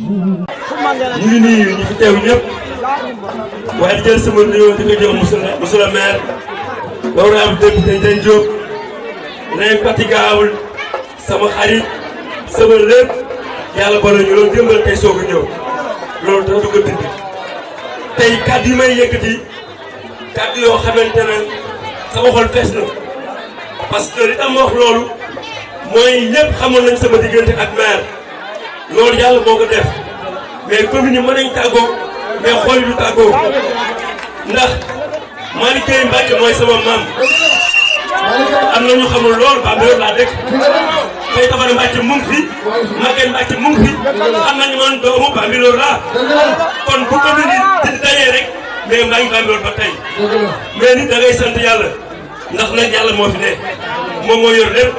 ñu ngi nuyu ñi fi teew ñëpp waaye jël sama nuyoo di ko jox monsieur le maire honorable député Ndiaye Diop l'infatigable sama xarit sama lépp yàlla bala ñu loolu jëmbal tey soog a ñëw loolu dafa dugg dindi tey kàddu yi may yëkkati kàddu yoo xamante ne sama xol fees na parce que li tax ma wax loolu mooy ñëpp xamoon nañ sama diggante ak maire loolu yàlla moo ko def mais commune yi mën nañ tàggoo mais xool yi du tàggoo ndax Malick Gueye Mbacke mooy sama maam am na ñu xamul loolu Bambilor laa dëkk tey Tabara Mbacke mu ngi fi Maguette Mbacke mu ngi fi am nañu man doomu Bambilor laa kon bu commune yi di dajee rek mais maa ngi Bambilor ba tey mais nit da ngay sant yàlla ndax nag yàlla moo fi ne moom moo yor lépp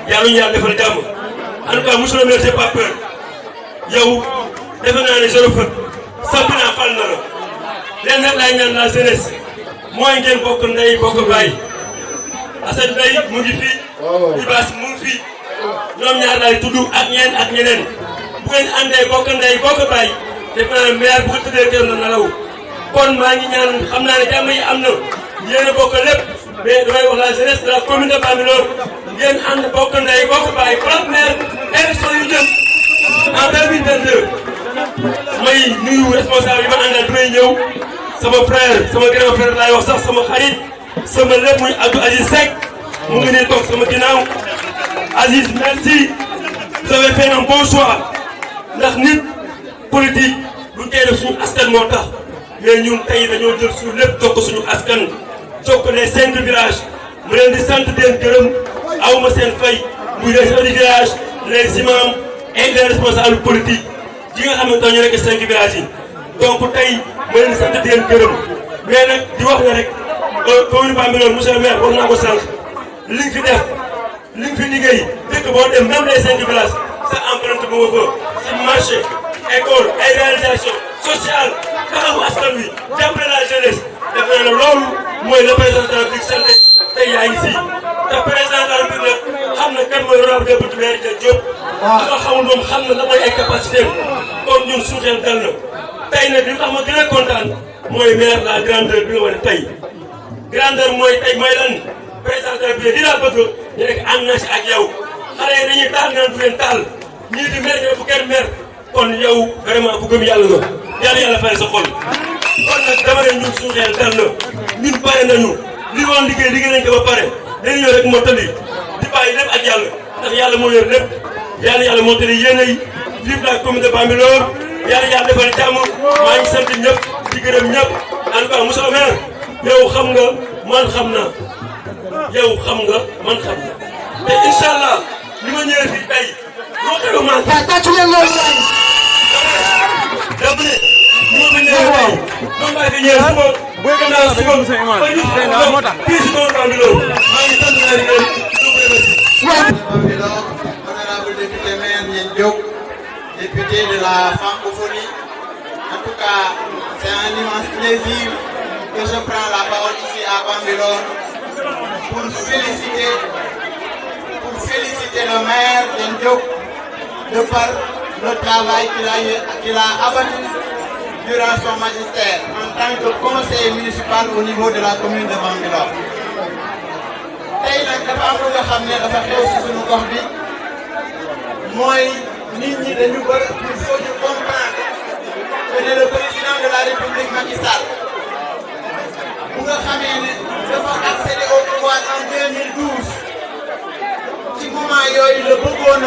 yàlla ñu yàlla defal jàmm en tout cas monsieur le maire j'ai pas peur yow defe naa ne zéro faute Sabina fal na la leen nag laay ñaan la jeunesse mooy ngeen bokk ndey bokk baay Assane Mbaye mu ngi fi Ibas mu ngi fi ñoom ñaar laay tudd ak ñeen ak ñeneen bu ngeen àndee bokk ndey bokk baay defe naa ne maire bu ko tuddee kër na nalaw kon maa ngi ñaan xam naa ne jàmm yi am na yéen a bokk lépp mais damay wax la jeunesse de la commune de Bambilor ngeen ànd bokk ndey bokk baay première élection yu jëm en 2022 may nuyu responsable yi ma àndal damay ñëw sama frère sama grand frère laay wax sax sama xarit sama lépp muy Abdou Aziz Seck mu ngi nii toog sama ginnaaw Aziz merci vous avez fait un bon choix ndax nit politique lu tee def suñu askan moo tax mais ñun tey dañoo jël suñu lépp jox ko suñu askan jox ko les 5 villages mu leen di sant di leen gërëm aw ma seen fay muy les chefs du village les imams et les responsables politiques yi nga xamante ne ñu nekk 5 villages yi donc tey ma leen di sant di leen gërëm mais nag di wax ne rek commune Bambilor monsieur le maire wax naa ko sànq li nga fi def li nga fi liggéey dëkk boo dem même les 5 villages sa empreinte bu ma fa ci marché école ay réalisation sociale taxawu askan wi jàppale la jeunesse def naa ne loolu mooy le président de la République sant tey yaa ngi si te président de la République xam na kan mooy honorable député maire Ndiaye Diop. waaw nga xamul moom xam na la mooy ay capacité am kon ñun suñu xel dal na tey nag li tax ma gën a kontaan mooy maire la grandeur bi nga wane tey grandeur mooy tey mooy lan président de la République di laa bëgg ñu nekk ànd na si ak yow xale yi dañuy taal nga du leen taal ñii di mer nga bu kenn mer kon yow vraiment bu gëm yàlla nga yàlla fayal sa xol kon nag dama ne ñun suñu xel dal na ñun pare nañu li woon liggéey nañ ko ba pare dañu ñëw rek moo tali di bàyyi lépp ak yàlla ndax yàlla moo yor lépp yàlla moo tali yéen ay vive la commune de Bambilor yàlla defal jàmm maa ngi sant ñëpp di gërëm ñëpp en tout cas monsieur le maire yow xam nga man xam na yow xam nga man xam na te incha allah li ma ñëwee fii tey loo xew ma tàccu leen loolu daf ne li ma fi ñëwee tey noonu laa fi ñëwee suba gannaaw suba ba ñu fii si noonu Bambilor maa ngi sant naa di gërëm Bambilor, honorable député maire Ndiaye Diop, député de la francophonie. En tout cas, c'est un immense plaisir que je prends la parole ici à Bambilor pour féliciter le maire Ndiaye Diop de par le travail qu'il a abattu durant son magistère en tant que conseiller municipal au niveau de la commune de Bambilor. tey nag dafa am lu nga xam ne dafa xew si suñu gox bi mooy nit ñi dañu bëri il faut ñu comprendre que ne le président de la République Macky Sall bu nga xamee ne dafa accéder au pouvoir en 2012 ci moment yooyu la bëggoon a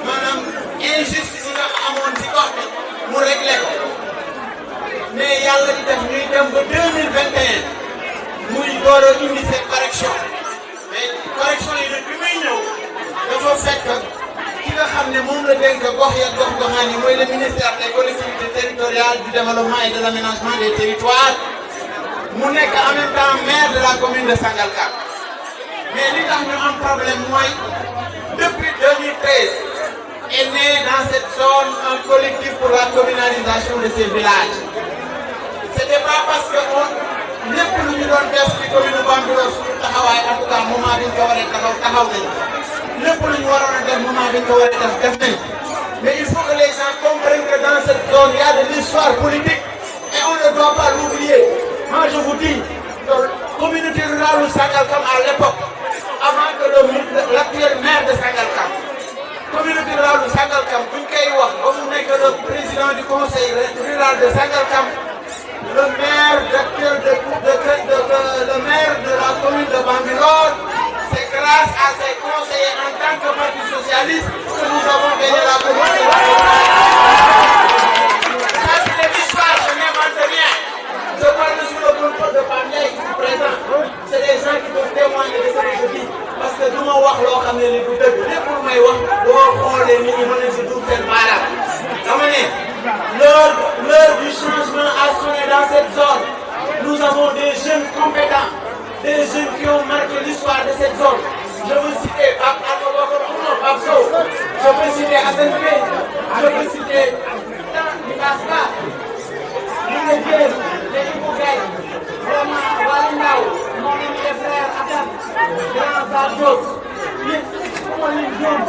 maanaam injustice yi nga amoon ci gox bi mu réglé ko mais yàlla di def ñuy dem ba 2021 muy door a indi seen correction. mais correction yi nag bi muy ñëw dafa fekk ki nga xam ne moom la dénk gox ya gox goxaan yi mooy le ministère des collectivités territoriales du développement et de l'aménagement des territoires mu nekk en même temps maire de la commune de Sangalkam mais li tax ñu am problème mooy depuis 2013 est né dans cette zone un collectif pour la communalisation de ces villages. Ce n'était pas parce que lépp lu ñu doon def ci commune Bambilor suñu taxawaay en tout cas moment bi ñu ko war a taxaw nañ lépp lu ñu waroon a def moment bi ñu ko war a def nañ mais il faut que les gens comprennent que dans cette zone il y a de l'histoire politique et on ne doit pas l'oublier. Moi je vous dis que communauté rurale de Sangalkam à l'époque avant que l'actuel maire de Sangalkam communauté rurale de Sangalkam bu ñu koy wax ba mu nekk le président du conseil rural de Sangalkam le maire de la commune de Bambilor, c'est grâce à ses conseillers en tant que parti socialiste que nous avons gagné la commune de Bambilor. Ça c'est l'histoire, je n'invente rien. Je parle sous le contrôle de Pamela ici présent. C'est des gens qui peuvent témoigner de ce que je dis. Parce que du ma wax loo xam ne ni du dëgg lépp lu may wax boo xoolee nit ñi mën nañ si dugg seen baaraam. Dama ne l'heure du changement a sonné dans cette zone. Nous avons des jeunes compétents, des jeunes qui ont marqué l'histoire de cette zone. Je veux citer Pape Sow, je peux citer Assane Gueye, je peux citer Nicaska, les Ibou Gaye, vraiment Waly Ndao, mon ami et frère Adam, grand Diop, yéen ku ma lim Diop,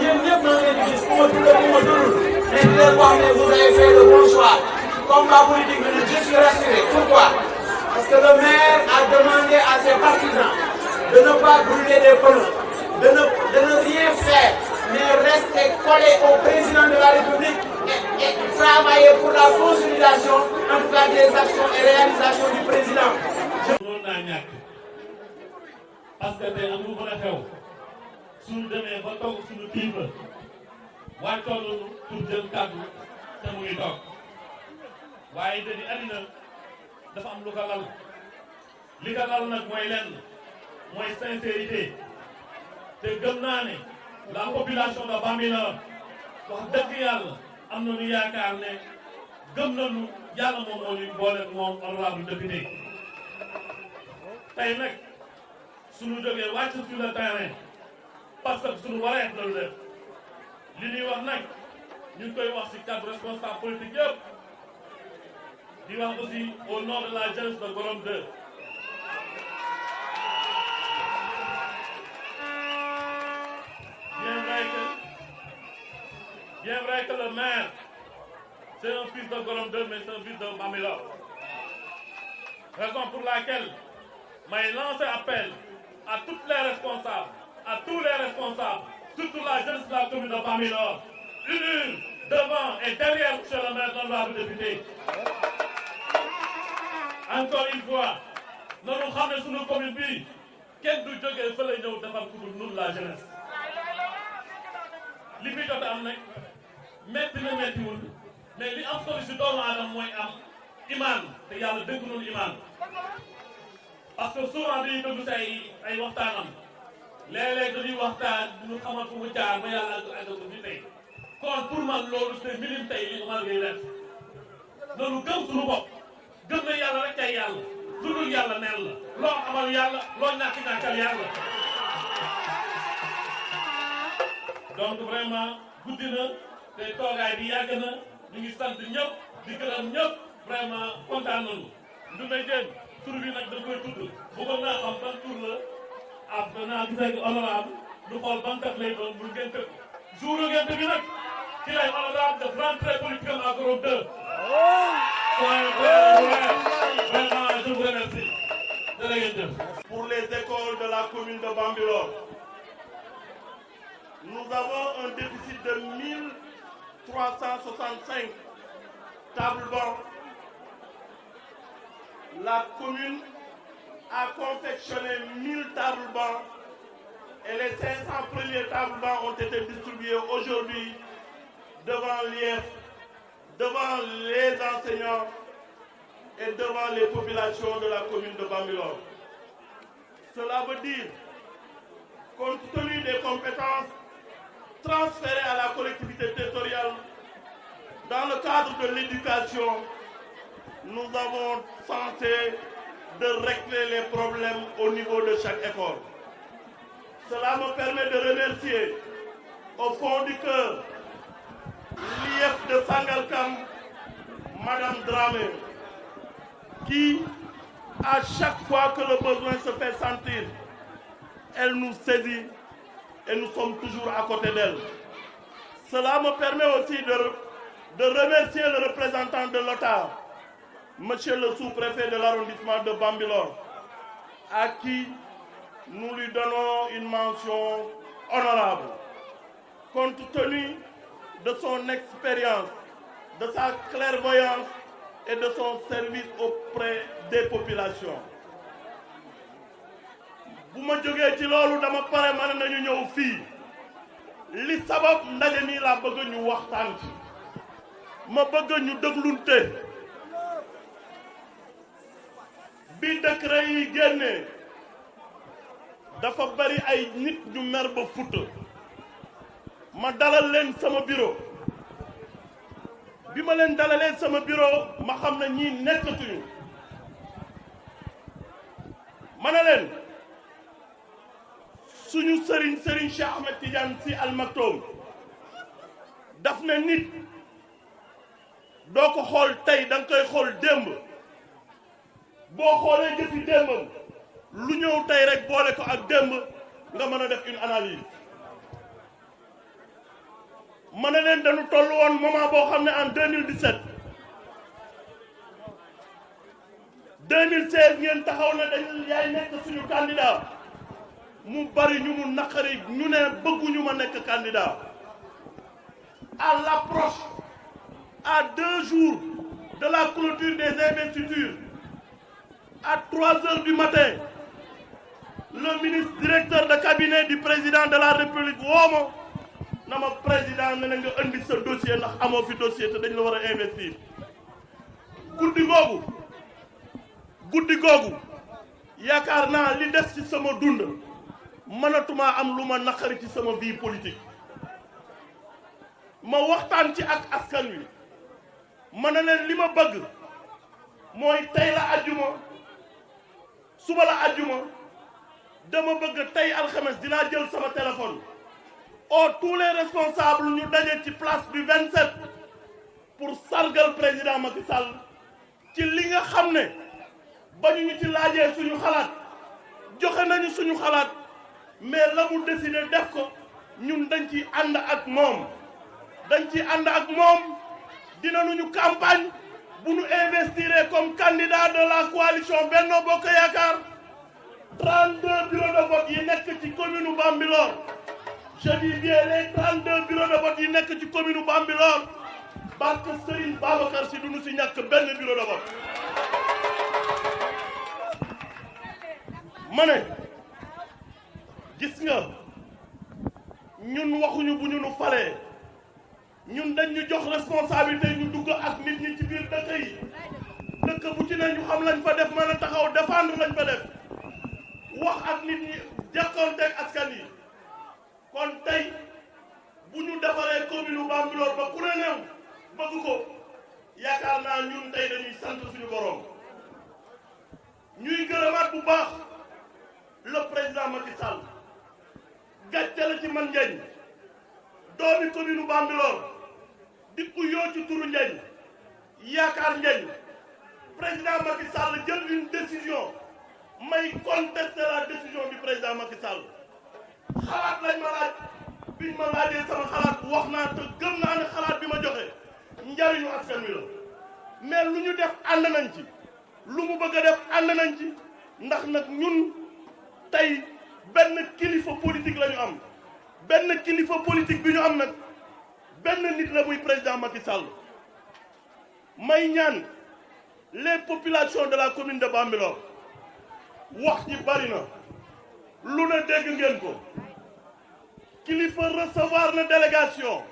yéen ñëpp maa ngi leen di gis ku ma tuddee ku ma tuddul, mais di leen wax ne vous avez fait le bon choix. Combat politique, je suis rassuré. Pourquoi? Parce que le maire a demandé à ses partisans de ne pas brûler les pneus, de ne rien faire, mais rester collé au président de la République et travailler pour la consolidation, en tout cas des actions et réalisations du président. Parce que tey am lu mën a xew suñu demee ba toog suñu kilifa wàccoon nañu pour jël kàddu te mu ngi toog waaye dañuy àddina dafa am lu ko lal li ko lal nag mooy lenn mooy sincérité te gëm naa ne la population de Bambilor wax dëgg yàlla am nañu yaakaar ne gëm nañu yàlla moom moo ñu boole moom honorable député tey nag suñu jógee wàcc sur le terrain parce que suñu wareef la lu def li ñuy wax nag ñu ngi koy wax ci cadre responsable politique yëpp di wax aussi au nom de la jeunesse de Gorom 2 bien vrai que le maire c'est un fils de Gorom 2 mais c'est un fils de Bambilor raison pour laquelle may lancer appel à toutes les responsables, à tous les responsables, surtout la jeunesse de la commune de Bambilor, unis devant et derrière M. le maire honorable député. Encore une fois, nous savons sur nos communes, kenn du jógee fële ñëw defar ku dul ñun la jeunesse. li fi jot am nag métti na méttiwul mais li am solo si doomu aadama mooy am imaan te yàlla dëgg noonu imaan. parce que souvent dañuy déglu ay waxtaanam léeg-léeg dañuy waxtaan ñu xamal fu mu jaar ba yàlla àggagu fi tey kon pour man loolu c'est minime tey li Omar Gueye def loolu gëm suñu bopp gëm na yàlla rek kay yàlla lu dul yàlla neen la loo amal yàlla loo ñàkk-ñàkkal yàlla. donc vraiment guddi na te toogaay bi yàgg na ñu ngi sant ñëpp di gërëm ñëpp vraiment kontaan nañu du may jéem. tur bi nag dañ koy tudd bëggoon naa xam ban tur la ah danaa gis ak honorable lu xool ban kat lay doon bu ngeen tëgg jour ngeen bi nag ci lay honorable def rentrée politique à Gorom 2. Vraiment je vous remercie. Pour les écoles de la commune de Bambilor, nous avons un déficit de 1365 tables bancs. La commune a confectionné 1000 tables bancs et les 500 premiers tables bancs ont été distribués aujourd'hui devant l'IEF, devant les enseignants et devant les populations de la commune de Bambilor. Cela veut dire, compte tenu des compétences transférées à la collectivité territoriale dans le cadre de l'éducation, nous avons tenté de régler les problèmes au niveau de chaque école. Cela me permet de remercier au fond du cœur, l'IF de Sangalkam, Madame Dramé, qui, à chaque fois que le besoin se fait sentir, elle nous saisit et nous sommes toujours à côté d'elle. Cela me permet aussi de remercier le représentant de l'OTAR, Monsieur le sous-préfet de l'arrondissement de Bambilor, à qui nous lui donnons une mention honorable, compte tenu de son expérience, de sa clairvoyance et de son service auprès des populations. bu ma jógee ci loolu dama pare mën nañu ñëw fii li sabab ndaje mi laa bëgg ñu waxtaan ci ma bëgg ñu déglunte bi décret yi génnee dafa bari ay nit ñu mer ba futa ma dalal leen sama bureau bi ma leen dalalee sama bureau ma xam ne ñii nekkatuñu ma ne leen suñu sëriñ Cheikh Ahmed Tidiane Sy Al Maktoum daf ne nit doo ko xool tey da nga koy xool démb boo xoolee jëfi démbam lu ñëw tey rek boole ko ak démb nga mën a def une analyse ma ne leen dañu toll woon moment boo xam ne en 2017 2016 ngeen taxaw ne dañ yaay nekk suñu candidat mu bari ñu mu naqari ñu ne bëgguñu ma nekk candidat à l'approche à 2 jours de la clôture des investitures à 3 heures du matin le ministre directeur de cabinet du président de la République woo ma na ma président ne na nga indi sa dossier ndax amoo fi dossier te dañ la war a investir guddi googu yaakaar naa li des ci sama dund mënatuma am lu ma naqari ci sama vie politique ma waxtaan ci ak askan wi ma ne leen li ma bëgg mooy tey la ajjuma suba la ajjuma dama bëgg tey alxames dinaa jël sama téléphone tous les responsables ñu daje ci place du 27 pour sargal président Macky Sall ci li nga xam ne ba ñu ci laajee suñu xalaat joxe nañu suñu xalaat mais la mu décidé def ko ñun dañ ci ànd ak moom dinañu campagne bu ñu investir comme candidat de la coalition Benno Bokk Yaakaar 32 bureaux de vote yi nekk ci commune Bambilor je dis bien les 32 bureaux de vote yi nekk ci commune Bambilor barke Serigne Babacar Sy duñu si ñàkk benn bureau de vote ma ne gis nga ñun waxuñu bu ñu nu falee ñun dañ ñu jox responsabilité ñu dugg ak nit ñi ci biir dëkk yi dëkk bu ci ne ñu xam lañ fa def mën a taxaw défendre lañ fa def wax ak nit ñi jàkkoonteeg askan yi kon tey bu ñu defaree commune Bambilor ba ku ne new bëgg ko yaakaar naa ñun tey dañuy sant suñu borom ñuy gërëmaat bu baax le président Macky Sall gàcce la ci man Ndiagne doomi commune Bambilor di ku yoo ci turu Ndiagne yaakaar Ndiagne président Macky Sall jël une décision may contester la décision du président Macky Sall xalaat lañ ma laaj biñ ma laajee sama xalaat wax naa te gëm naa ne xalaat bi ma joxe njariñu askan wi la mais lu ñu def ànd nañ ci lu mu bëgg a def ànd nañ ci ndax nag ñun tey benn kilifa politique la ñu am benn kilifa politique bi ñu am nag benn nit la muy président Macky Sall may ñaan les populations de la commune de Bambilor wax ji bari na lu ne dégg ngeen ko kilifa recevoir na délégation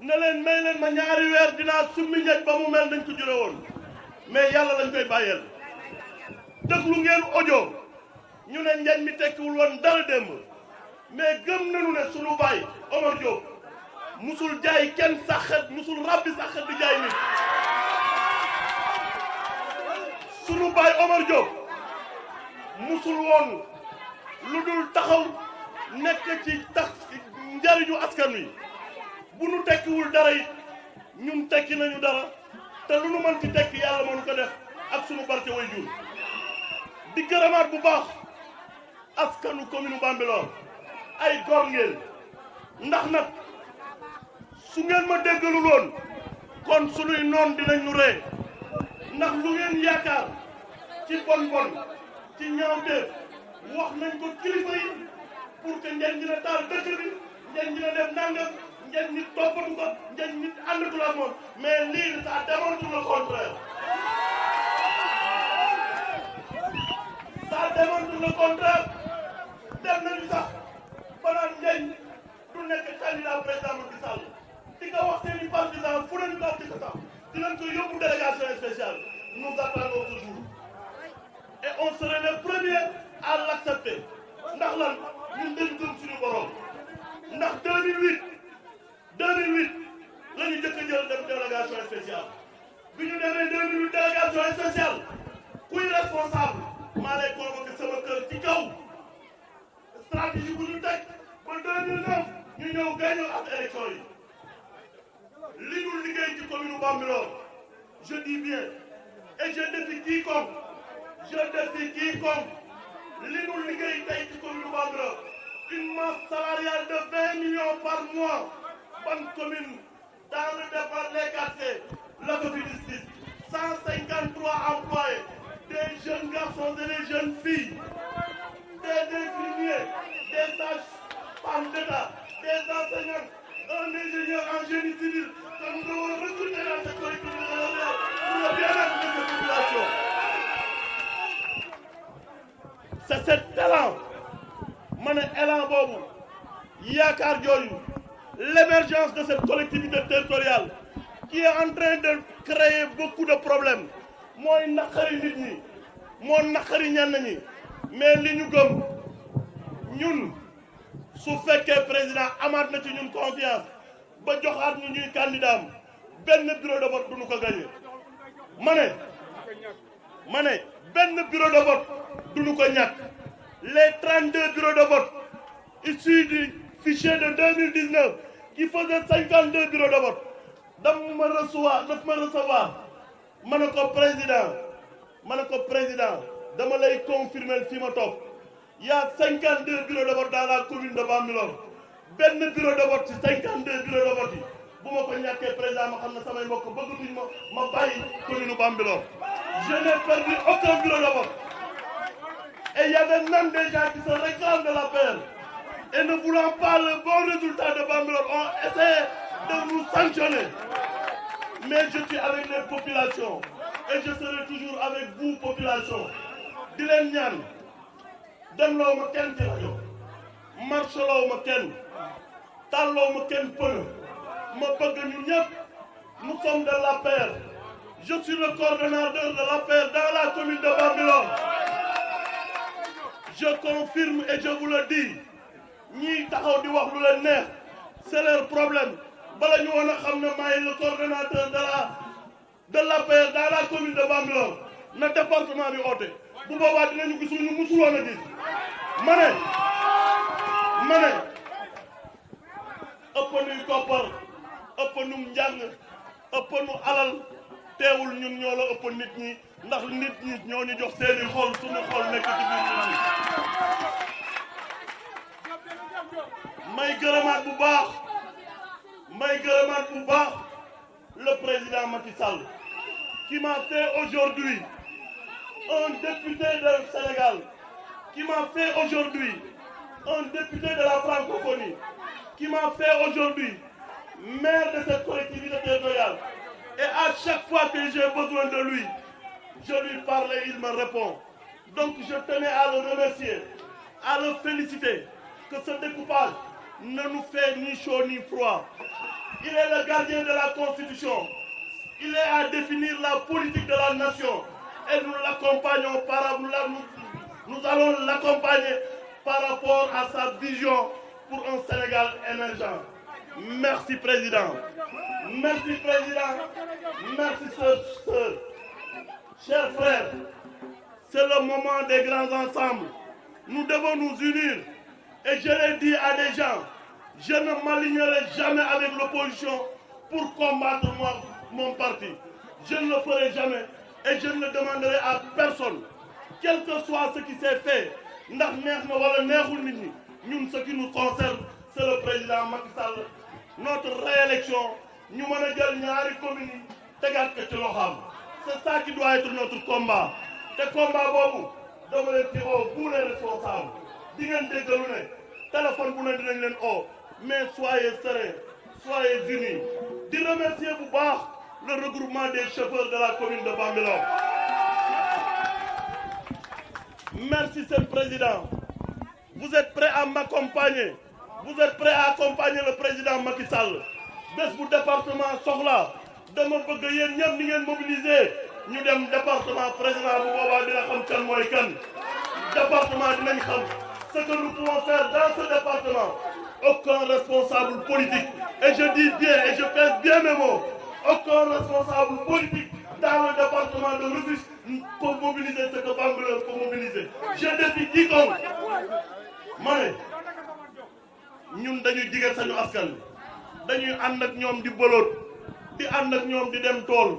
ne leen may leen ma ñaari weer dinaa summi Ndiagne ba mu mel dañ ko jure woon mais yàlla lañ koy bàyyeel déglu ngeen audio ñu ne Ndiagne mi tekkiwul woon dara démb mais gëm nañu ne sunu baay Omar Diop musul jaay kenn saxet musul rabbi saxet di jaay nit sunu baay Omar Diop musul woon lu dul taxaw nekk ci tax njariñu askan wi bu nu tekkiwul dara it ñun tekki nañu dara te lu nu mën ci tekki yàlla moo nu ko def ak sunu barke way jur di gërëmaat bu baax askanu commune Bambilor ay góor ngeen ndax nag su ngeen ma déggalul woon kon sunuy noon dinañ nu ree ndax lu ngeen yaakaar ci bon ci ñaawteef wax nañ ko kilifa yi pour que ngeen dina taal dëkk bi ngeen dina def nangam ngeen nit toppatu ko ngeen nit àndatu la moom mais lii ça démontre le contraire. Ça démontre le contraire. dem nañu sax ba naan ngeen du nekk candidat président Macky Sall di nga wax seen i partisans fu leen daal di ko tax dinañ ko yóbbu délégation spéciale nous attendons ce jour et on serait les premiers à l'accepter ndax lan ñun dañu gëm suñu borom ndax 2008 la ñu jëkk a jël dem délégation spéciale bi ñu demee 2008 délégation spéciale kuy responsable maa lay convoqué sama kër ci kaw stratégie bu ñu teg ba 2009 ñu ñëw gagné ak élection yi li ñu liggéey ci commune Bambilor je dis bien et je défie quiconque li ñu liggéey tey ci commune Bambilor une masse salariale de 20 millions par mois ban commune dans le département les quartiers la ko fi gis 153 employés des jeunes garçons et des jeunes filles des infirmiers des sages-femmes d'État des enseignants un ingénieur en génie civil que nous devons recruter dans cette collectivité pour le bien-être de cette population. C'est cet élan ma ne élan boobu yaakaar jooju l'émergence de cette collectivité territoriale qui est en train de créer beaucoup de problèmes mooy naqari nit ñi moo naqari ñenn ñi mais li ñu gëm ñun su fekkee président amaat na ci ñun confiance ba joxaat ñu ñuy candidat am benn bureau de vote du ñu ko gagné ma ne benn bureau de vote du ñu ko ñàkk les 32 bureaux de vote issus du fichier de 2019 qui faisait 52 bureaux de vote daf ma recevoir ma ne ko président dama lay confirmer fi ma toog il y a 52 bureaux de vote dans la commune de Bambilor benn bureau de vote ci 52 bureaux de vote yi bu ma ko ñàkkee président ma xam ne samay mbokk bëggatuñ ma bàyyi commune Bambilor je n'ai perdu aucun bureau de vote et il y avait même des gens qui se réclament de la paix et ne voulant pas le bon résultat de Bambilor ont essayé de nous sanctionner mais je suis avec les populations et je serai toujours avec vous population di leen ñaan demloo ma kenn ci rajo marcheloo ma kenn tàlloo ma kenn pënë ma bëgg ñu ñëpp nous sommes de l'APR je suis le coordonnateur de l'APR dans la commune de Bambilor je confirme et je vous le dis ñii taxaw di wax lu leen neex c'est leur problème bala ñu woon a xam ne maay le coordonnateur de l'APR dans la commune de Bambilor na département bi oote bu boobaa dinañu gis ñu musul woon a gis ma ne ëpp nuy koppar ëpp num njàng ëpp nu alal teewul ñun ñoo la ëpp nit ñi ndax nit ñi ñoo ñu jox seeni xol suñu xol nekk ci biir nit ñi may gërëmaat bu baax le président Macky Sall qui m'a fait aujourd'hui un député du Sénégal, qui m'a fait aujourd'hui un député de la francophonie, qui m'a fait aujourd'hui maire de cette collectivité territoriale. Et à chaque fois que j'ai besoin de lui, je lui parle et il me répond. Donc je tenais à le remercier, à le féliciter, que ce découpage ne nous fait ni chaud ni froid. Il est le gardien de la Constitution. Il est à définir la politique de la nation. Et nous l'accompagnons nous allons l'accompagner par rapport à sa vision pour un Sénégal émergent. Merci président. Merci sœurs. Chers frères, c'est le moment des grands ensembles. Nous devons nous unir. Et je l'ai dit à des gens, Je ne m'alignerai jamais avec l'opposition pour combattre mon parti. Je ne le ferai jamais et je ne le demanderai à personne. Quel que soit ce qui s'est fait, ndax neex na wala neexul nit ñi, ñun ce qui nous concerne, c'est le président Macky Sall. Notre réélection, ñu mën a jël ñaari communes yi tegaat ko ci loxoom. C'est ça qui doit être notre combat. Te combat boobu dama leen ci oo vous les responsables di ngeen déggalu ne téléphone bu ne dinañ leen oo mais soyez sereins, soyez unis. Di remercier bu baax le regroupement des chauffeurs de la commune de Bambilor. Merci, Monsieur le Président. Vous êtes prêts à m'accompagner. Vous êtes prêts à accompagner le président Macky Sall. Bés bu département soxla dama bëgg yéen ñëpp ni ngeen mobiliser ñu dem département président bu boobaa dina xam kan mooy kan. Département dinañ xam ce que nous pouvons faire dans ce département. Aucun responsable politique, et je dis bien et je pèse bien mes mots, aucun responsable politique dans le département de Rufisque pour mobiliser ce que Bambilor pour mobiliser. Je défie quiconque. Ma ne ñun dañuy digal sañu askan dañuy ànd ak ñoom di bëloot di ànd ak ñoom di dem tool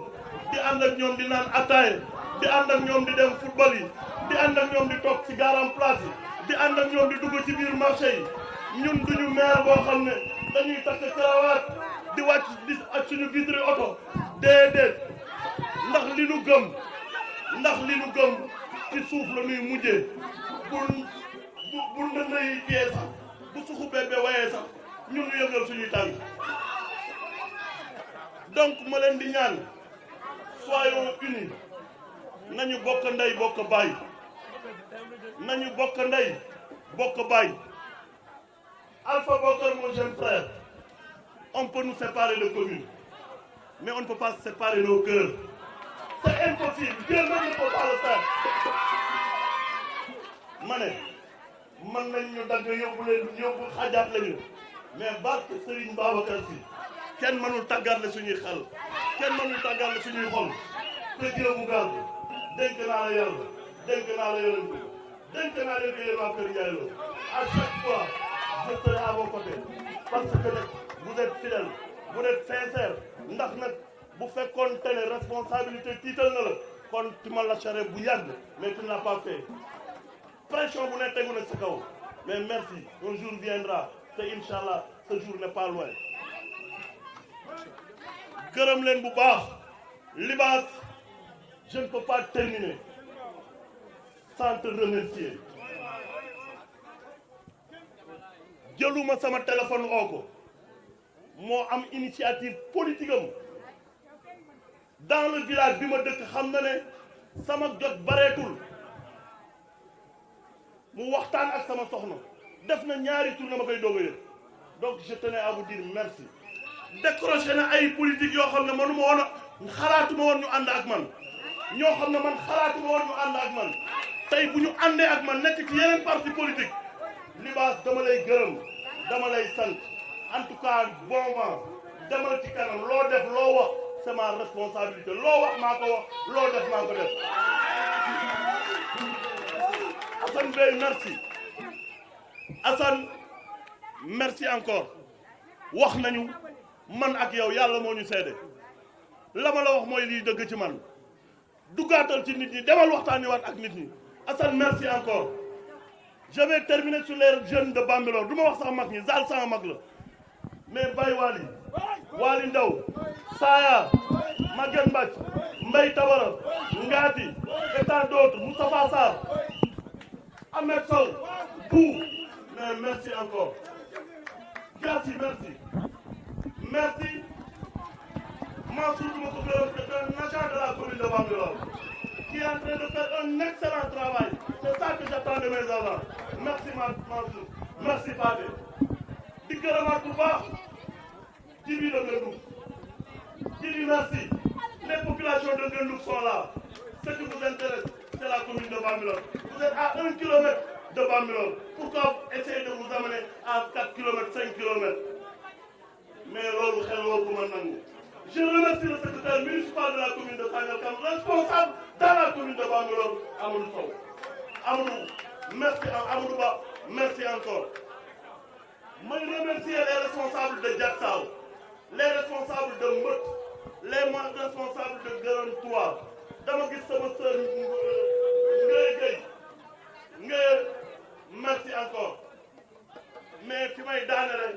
di ànd ak ñoom di naan ataaya di ànd ak ñoom di dem football yi di ànd ak ñoom di toog ci garam place yi di ànd ak ñoom di dugg ci biir marché yi. Ñun duñu maire boo xam ne dañuy takk cravate di wàcc di ak suñu vitre oto déedéet ndax li nu gëm ci suuf la ñuy mujjee bu ndënd yi kiyee sax bu suxu bébé wayee sax ñun ñu yëngal suñuy tànk donc ma leen di ñaan soyons unis nañu bokk ndey bokk baay nañu bokk ndey bokk baay. Alpha Bokar, mon jeune frère, on peut nous séparer de communes, mais on ne peut pas séparer nos cœurs. C'est impossible, Dieu même ne peut pas le faire. Man nañ ñu dagg yóbbu xajaat lañu mais barke Serigne Babacar Sy kenn mënul tàggatle suñuy xel kenn mënul tàggatle suñuy xol te Dieu mu garde dénk naa la yàlla dénk naa la yonent bi dénk naa leen yéen waa Kër Ndiaye Lo à chaque fois je serai à vos côtés parce que nag vous êtes fidèles vous êtes sincères ndax nag bu fekkoon te ne responsabilité tiital na la kon tu ma lâcherais bu yàgg mais tu n'as pas fait pression bu ne tegu na sa kaw mais merci un jour viendra te inchallah ce jour n'est pas loin gërëm leen bu baax Libaas je ne peux pas terminer sans te remercier jëluma sama téléphone oo ko moo am initiative politique am dans le village bi ma dëkk xam na ne sama jot bareetul mu waxtaan ak sama soxna def na ñaari tour na ma koy doog a yëg donc je tenais à vous dire merci décroché na ay politique yoo xam ne manuma woon a xalaatuma woon ñu ànd ak man ñoo xam ne man xalaatuma woon ñu ànd ak man tey bu ñu àndee ak man nekk ci yeneen parti politique Libaas dama lay gërëm dama lay sant en tout cas bon vent demal ci kanam loo def loo wax c'est ma responsabilité loo wax maa ko wax loo def maa ko def Assane Bey merci Assane merci encore wax nañu man ak yow yàlla moo ñu seede la ma la wax mooy liy dëgg ci man duggaatal ci nit ñi demal waxtaani waat ak nit ñi Assane merci encore je vais terminer sur les jeunes de Bambilor du ma wax sax mag ñi Zal sama mag la mais Baye Wali Ndaw Saya Maguette Mbacc Mbaye Tabara Ngati et tant d'autres Moustapha Sarr Ahmed Sow Bou mais merci encore Gassi merci Mansour Diouf c'est un agent de la commune de Bambilor qui est en train de faire un excellent travail c'est ça que j'attends de mes agents merci Mansour merci Fadé di gërëmaat bu baax Djibi de Ngendouk Djibi merci les populations de Ngendouk sont là ce qui vous intéresse c'est la commune de Bambilor vous êtes à 1 kilomètre de Bambilor pourquoi essayer de vous amener à 4 kilomètres 5 kilomètres mais loolu xel woo ko mën nangu je remercie le secrétaire municipal de la commune de Sangalkam responsable dans la commune de Bambilor Amadou Sow Amadou merci Amadou Ba merci encore may remercier les responsables de Diacksao, les responsables de Mbët, les responsables de Gërëm 3 dama gis sama sœur Ngay Gueye Ngay merci encore mais fi may daanele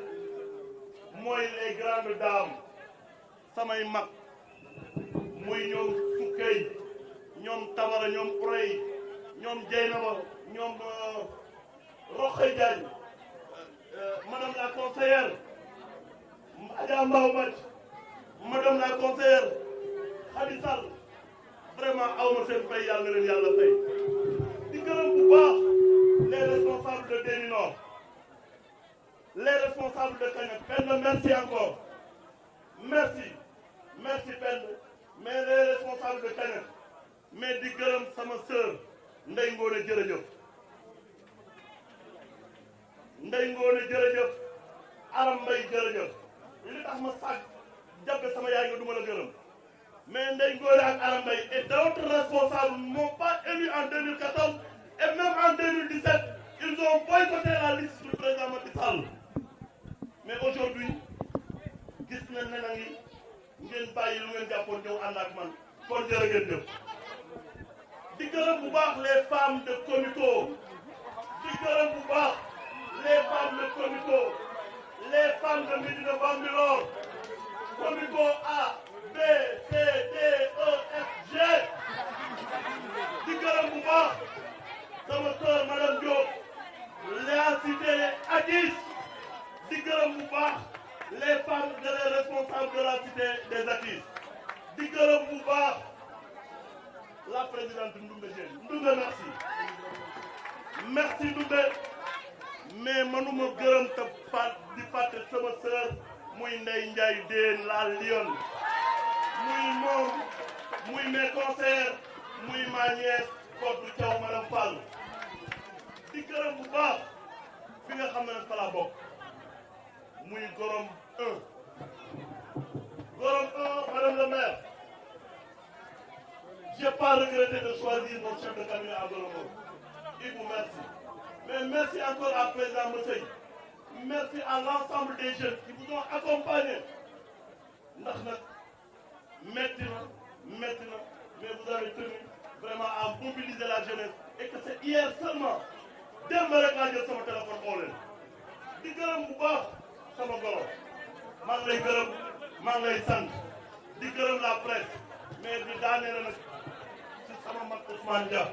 mooy les grandes dames samay mag muy ñoom Sukkay ñoom Tabara ñoom Urey ñoom Jeynaba ñoom Roxay Diagne madame la conseillère Adja Mbaw Bac madame la conseillère Khady Sall vraiment awma seen fay yàlla na leen yàlla fay di gërëm bu baax les responsables de Déni Nord les responsables de Kagnak Penda merci encore merci Penda mais les responsables de Kagnak mais di gërëm sama sœur Ndeye Ngone jërëjëf Ndeye Ngone jërëjëf Aram Mbaye jërëjëf li tax ma sàgg jàppe sama yaay nga duma la gërëm mais Ndeye Ngone ak Aram Mbaye et d'autres responsables m'ont pas élu en 2014 et même en 2017 ils ont boycotté la liste du président Macky Sall mais aujourd'hui gis na ne na ngi ngeen bàyyi lu ngeen jàppoon ñëw ànd ak man kon jërë ngeen jëf di gërëm bu baax les femmes de Comico di gërëm bu baax les femmes de Comico les femmes de Médina Bambilor Comico A B C D E F G di gërëm bu baax sama sœur madame Diop la cité Addis di gërëm bu baax les femmes de les responsables de la cité des Addis di gërëm bu baax la présidente Ndoumbe Diène Ndoumbe merci Ndoumbe mais manuma gërëm te di fàtte sama sœur muy Ndeye Ndiaye Déen la Lyon muy moom muy mes conseillers muy ma nièce Kodou Thiaw madame Fall di gërëm bu baax fi nga xam ne fa la bokk muy Gorom 1 madame le maire j'ai pas regretté de choisir mon chef de cabinet à Gorom 1 il vous merci mais merci encore à président Moussey merci à l'ensemble des jeunes qui vous ont accompagné ndax nag metti na mais vous avez tenu vraiment à mobiliser la jeunesse et que c'est hier seulement démb rek laa jël sama téléphone oo leen di gërëm bu baax sama goro maa ngi lay gërëm maa ngi lay sant di gërëm la presse mais di daaneel nag ci sama mag Ousmane Dia